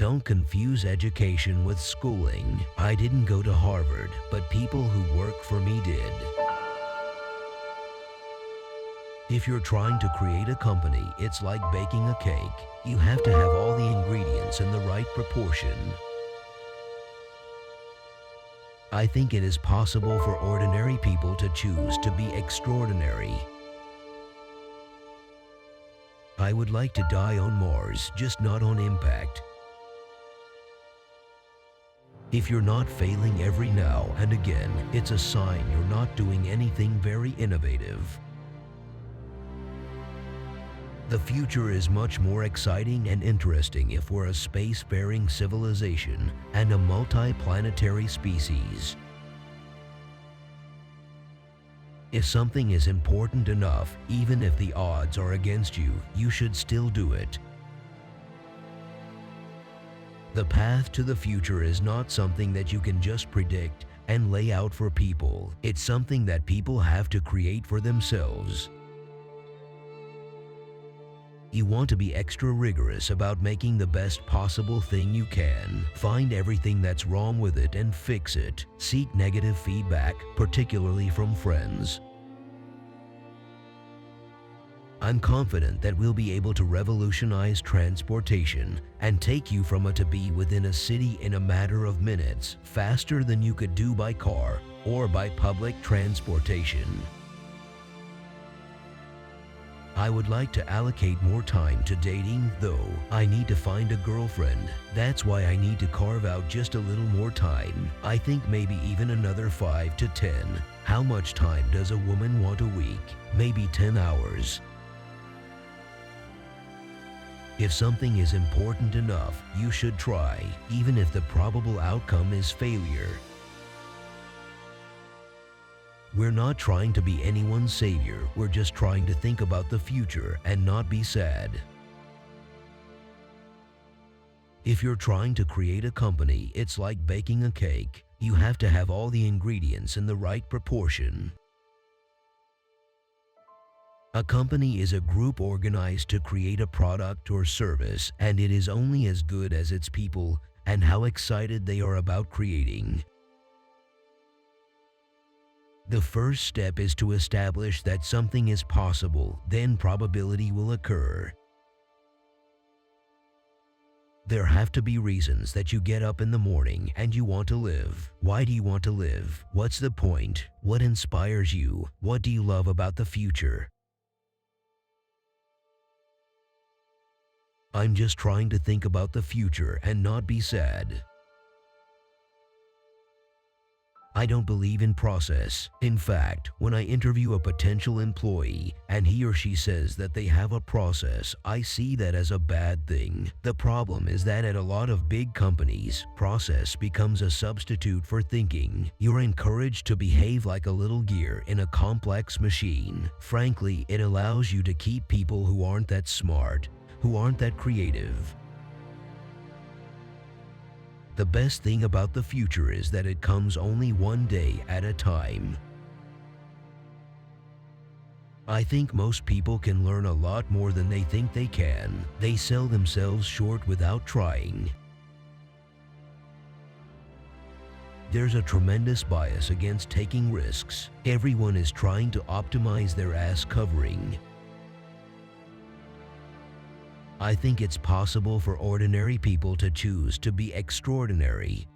Don't confuse education with schooling. I didn't go to Harvard, but people who work for me did. If you're trying to create a company, it's like baking a cake. You have to have all the ingredients in the right proportion. I think it is possible for ordinary people to choose to be extraordinary. I would like to die on Mars, just not on impact. If you're not failing every now and again, it's a sign you're not doing anything very innovative. The future is much more exciting and interesting if we're a space-faring civilization and a multi-planetary species. If something is important enough, even if the odds are against you, you should still do it. The path to the future is not something that you can just predict and lay out for people. It's something that people have to create for themselves. You want to be extra rigorous about making the best possible thing you can. Find everything that's wrong with it and fix it. Seek negative feedback, particularly from friends. I'm confident that we'll be able to revolutionize transportation and take you from A to B within a city in a matter of minutes, faster than you could do by car or by public transportation. I would like to allocate more time to dating, though. I need to find a girlfriend. That's why I need to carve out just a little more time. I think maybe even another 5 to 10. How much time does a woman want a week? Maybe 10 hours. If something is important enough, you should try, even if the probable outcome is failure. We're not trying to be anyone's savior, we're just trying to think about the future and not be sad. If you're trying to create a company, it's like baking a cake. You have to have all the ingredients in the right proportion. A company is a group organized to create a product or service, and it is only as good as its people and how excited they are about creating. The first step is to establish that something is possible, then probability will occur. There have to be reasons that you get up in the morning and you want to live. Why do you want to live? What's the point? What inspires you? What do you love about the future? I'm just trying to think about the future and not be sad. I don't believe in process. In fact, when I interview a potential employee and he or she says that they have a process, I see that as a bad thing. The problem is that at a lot of big companies, process becomes a substitute for thinking. You're encouraged to behave like a little gear in a complex machine. Frankly, it allows you to keep people who aren't that smart, who aren't that creative. The best thing about the future is that it comes only one day at a time. I think most people can learn a lot more than they think they can. They sell themselves short without trying. There's a tremendous bias against taking risks. Everyone is trying to optimize their ass covering. I think it's possible for ordinary people to choose to be extraordinary.